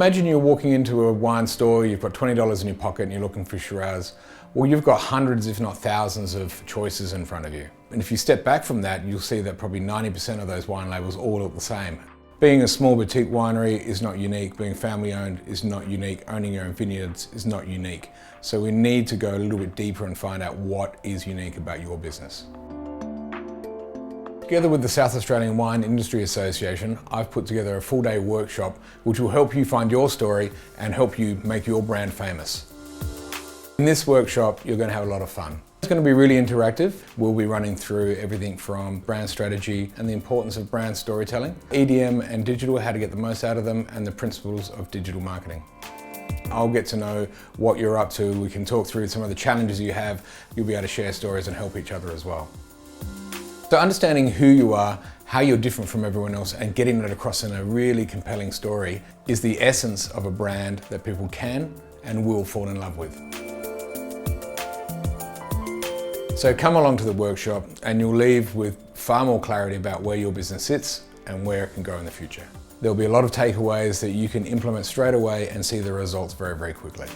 Imagine you're walking into a wine store, you've got $20 in your pocket and you're looking for Shiraz. Well, you've got hundreds, if not thousands of choices in front of you. And if you step back from that, you'll see that probably 90% of those wine labels all look the same. Being a small boutique winery is not unique. Being family owned is not unique. Owning your own vineyards is not unique. So we need to go a little bit deeper and find out what is unique about your business. Together with the South Australian Wine Industry Association, I've put together a full-day workshop which will help you find your story and help you make your brand famous. In this workshop, you're going to have a lot of fun. It's going to be really interactive. We'll be running through everything from brand strategy and the importance of brand storytelling, EDM and digital, how to get the most out of them, and the principles of digital marketing. I'll get to know what you're up to. We can talk through some of the challenges you have. You'll be able to share stories and help each other as well. So understanding who you are, how you're different from everyone else, and getting that across in a really compelling story is the essence of a brand that people can and will fall in love with. So come along to the workshop and you'll leave with far more clarity about where your business sits and where it can go in the future. There'll be a lot of takeaways that you can implement straight away and see the results very, very quickly.